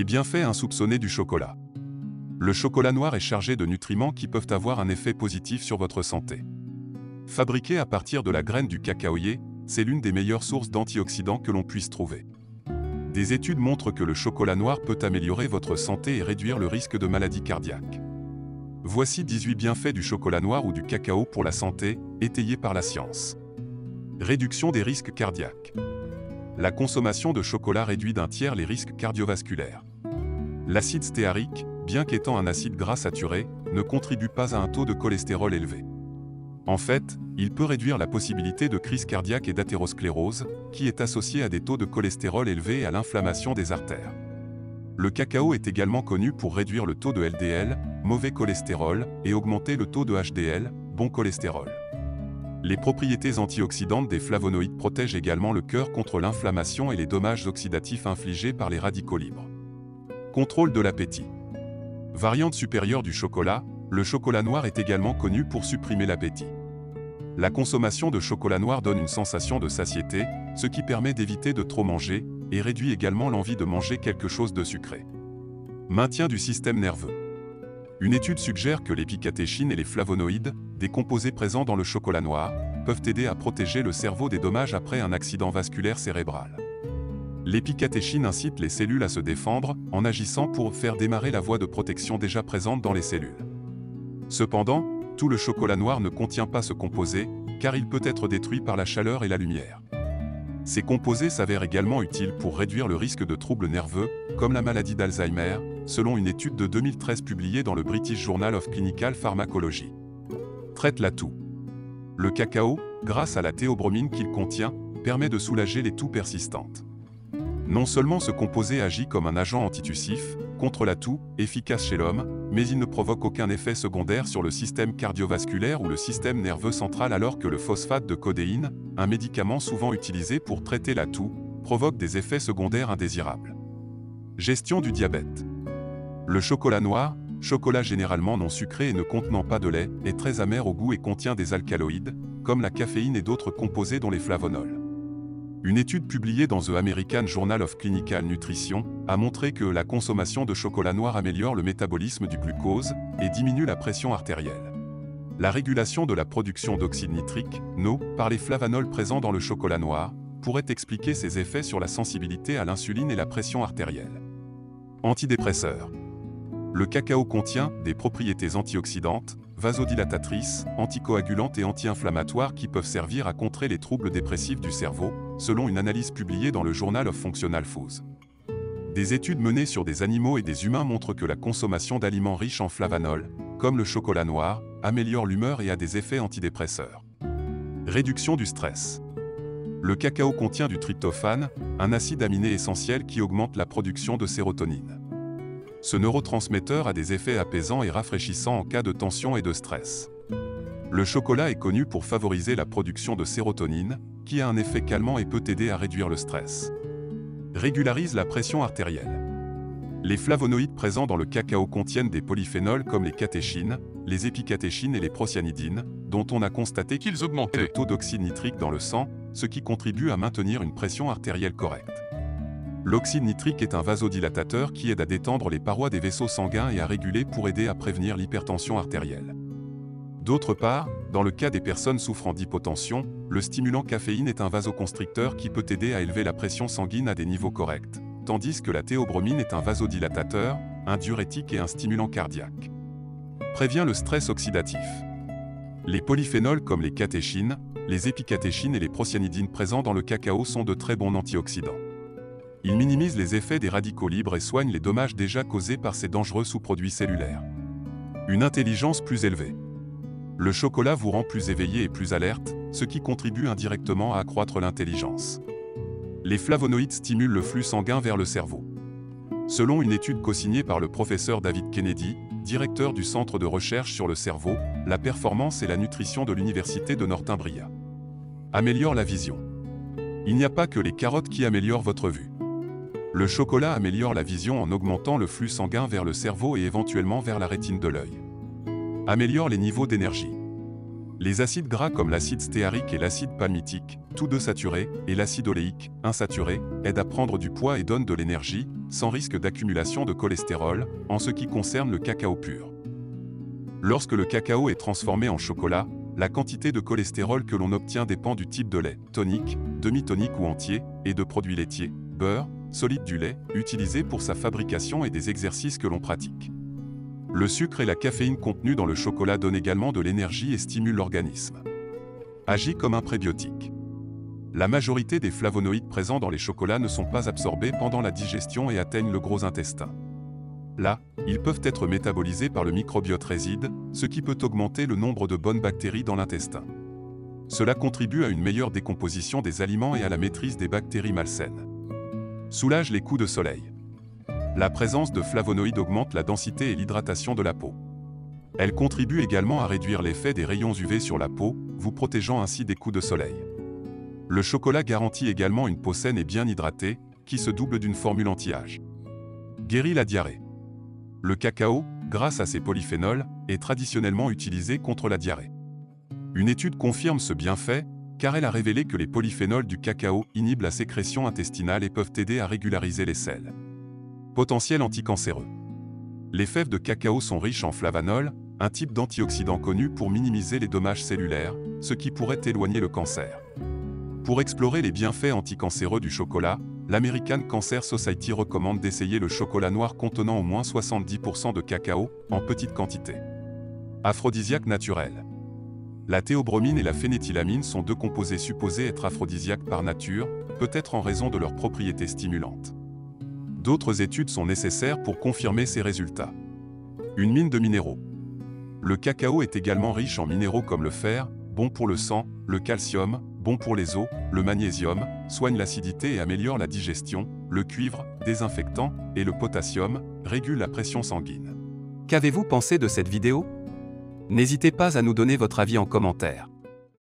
Les bienfaits insoupçonnés du chocolat. Le chocolat noir est chargé de nutriments qui peuvent avoir un effet positif sur votre santé. Fabriqué à partir de la graine du cacaoyer, c'est l'une des meilleures sources d'antioxydants que l'on puisse trouver. Des études montrent que le chocolat noir peut améliorer votre santé et réduire le risque de maladies cardiaques. Voici 18 bienfaits du chocolat noir ou du cacao pour la santé, étayés par la science. Réduction des risques cardiaques. La consommation de chocolat réduit d'un tiers les risques cardiovasculaires. L'acide stéarique, bien qu'étant un acide gras saturé, ne contribue pas à un taux de cholestérol élevé. En fait, il peut réduire la possibilité de crise cardiaque et d'athérosclérose, qui est associée à des taux de cholestérol élevés et à l'inflammation des artères. Le cacao est également connu pour réduire le taux de LDL, mauvais cholestérol, et augmenter le taux de HDL, bon cholestérol. Les propriétés antioxydantes des flavonoïdes protègent également le cœur contre l'inflammation et les dommages oxydatifs infligés par les radicaux libres. Contrôle de l'appétit. Variante supérieure du chocolat, le chocolat noir est également connu pour supprimer l'appétit. La consommation de chocolat noir donne une sensation de satiété, ce qui permet d'éviter de trop manger, et réduit également l'envie de manger quelque chose de sucré. Maintien du système nerveux. Une étude suggère que l'épicatéchine et les flavonoïdes, des composés présents dans le chocolat noir, peuvent aider à protéger le cerveau des dommages après un accident vasculaire cérébral. L'épicatéchine incite les cellules à se défendre en agissant pour faire démarrer la voie de protection déjà présente dans les cellules. Cependant, tout le chocolat noir ne contient pas ce composé, car il peut être détruit par la chaleur et la lumière. Ces composés s'avèrent également utiles pour réduire le risque de troubles nerveux, comme la maladie d'Alzheimer, selon une étude de 2013 publiée dans le British Journal of Clinical Pharmacology. Traite la toux. Le cacao, grâce à la théobromine qu'il contient, permet de soulager les toux persistantes. Non seulement ce composé agit comme un agent antitussif, contre la toux, efficace chez l'homme, mais il ne provoque aucun effet secondaire sur le système cardiovasculaire ou le système nerveux central alors que le phosphate de codéine, un médicament souvent utilisé pour traiter la toux, provoque des effets secondaires indésirables. Gestion du diabète. Le chocolat noir, chocolat généralement non sucré et ne contenant pas de lait, est très amer au goût et contient des alcaloïdes, comme la caféine et d'autres composés dont les flavonols. Une étude publiée dans The American Journal of Clinical Nutrition a montré que la consommation de chocolat noir améliore le métabolisme du glucose et diminue la pression artérielle. La régulation de la production d'oxyde nitrique, NO, par les flavanols présents dans le chocolat noir, pourrait expliquer ses effets sur la sensibilité à l'insuline et la pression artérielle. Antidépresseurs. Le cacao contient des propriétés antioxydantes, vasodilatatrices, anticoagulantes et anti-inflammatoires qui peuvent servir à contrer les troubles dépressifs du cerveau, selon une analyse publiée dans le Journal of Functional Foods. Des études menées sur des animaux et des humains montrent que la consommation d'aliments riches en flavanols, comme le chocolat noir, améliore l'humeur et a des effets antidépresseurs. Réduction du stress. Le cacao contient du tryptophane, un acide aminé essentiel qui augmente la production de sérotonine. Ce neurotransmetteur a des effets apaisants et rafraîchissants en cas de tension et de stress. Le chocolat est connu pour favoriser la production de sérotonine, qui a un effet calmant et peut aider à réduire le stress. Régularise la pression artérielle. Les flavonoïdes présents dans le cacao contiennent des polyphénols comme les catéchines, les épicatéchines et les procyanidines, dont on a constaté qu'ils augmentaient le taux d'oxyde nitrique dans le sang, ce qui contribue à maintenir une pression artérielle correcte. L'oxyde nitrique est un vasodilatateur qui aide à détendre les parois des vaisseaux sanguins et à réguler pour aider à prévenir l'hypertension artérielle. D'autre part, dans le cas des personnes souffrant d'hypotension, le stimulant caféine est un vasoconstricteur qui peut aider à élever la pression sanguine à des niveaux corrects, tandis que la théobromine est un vasodilatateur, un diurétique et un stimulant cardiaque. Prévient le stress oxydatif. Les polyphénols comme les catéchines, les épicatéchines et les procyanidines présents dans le cacao sont de très bons antioxydants. Ils minimisent les effets des radicaux libres et soignent les dommages déjà causés par ces dangereux sous-produits cellulaires. Une intelligence plus élevée. Le chocolat vous rend plus éveillé et plus alerte, ce qui contribue indirectement à accroître l'intelligence. Les flavonoïdes stimulent le flux sanguin vers le cerveau. Selon une étude co-signée par le professeur David Kennedy, directeur du Centre de recherche sur le cerveau, la performance et la nutrition de l'Université de Northumbria. Améliore la vision. Il n'y a pas que les carottes qui améliorent votre vue. Le chocolat améliore la vision en augmentant le flux sanguin vers le cerveau et éventuellement vers la rétine de l'œil. Améliore les niveaux d'énergie. Les acides gras comme l'acide stéarique et l'acide palmitique, tous deux saturés, et l'acide oléique, insaturé, aident à prendre du poids et donnent de l'énergie, sans risque d'accumulation de cholestérol, en ce qui concerne le cacao pur. Lorsque le cacao est transformé en chocolat, la quantité de cholestérol que l'on obtient dépend du type de lait, tonique, demi-tonique ou entier, et de produits laitiers, beurre, solide du lait, utilisé pour sa fabrication et des exercices que l'on pratique. Le sucre et la caféine contenus dans le chocolat donnent également de l'énergie et stimulent l'organisme. Agit comme un prébiotique. La majorité des flavonoïdes présents dans les chocolats ne sont pas absorbés pendant la digestion et atteignent le gros intestin. Là, ils peuvent être métabolisés par le microbiote réside, ce qui peut augmenter le nombre de bonnes bactéries dans l'intestin. Cela contribue à une meilleure décomposition des aliments et à la maîtrise des bactéries malsaines. Soulage les coups de soleil. La présence de flavonoïdes augmente la densité et l'hydratation de la peau. Elle contribue également à réduire l'effet des rayons UV sur la peau, vous protégeant ainsi des coups de soleil. Le chocolat garantit également une peau saine et bien hydratée, qui se double d'une formule anti-âge. Guérit la diarrhée. Le cacao, grâce à ses polyphénols, est traditionnellement utilisé contre la diarrhée. Une étude confirme ce bienfait, car elle a révélé que les polyphénols du cacao inhibent la sécrétion intestinale et peuvent aider à régulariser les selles. Potentiel anticancéreux. Les fèves de cacao sont riches en flavanol, un type d'antioxydant connu pour minimiser les dommages cellulaires, ce qui pourrait éloigner le cancer. Pour explorer les bienfaits anticancéreux du chocolat, l'American Cancer Society recommande d'essayer le chocolat noir contenant au moins 70% de cacao, en petite quantité. Aphrodisiaque naturel. La théobromine et la phényléthylamine sont deux composés supposés être aphrodisiaques par nature, peut-être en raison de leurs propriétés stimulantes. D'autres études sont nécessaires pour confirmer ces résultats. Une mine de minéraux. Le cacao est également riche en minéraux comme le fer, bon pour le sang, le calcium, bon pour les os, le magnésium, soigne l'acidité et améliore la digestion, le cuivre, désinfectant, et le potassium, régule la pression sanguine. Qu'avez-vous pensé de cette vidéo? N'hésitez pas à nous donner votre avis en commentaire.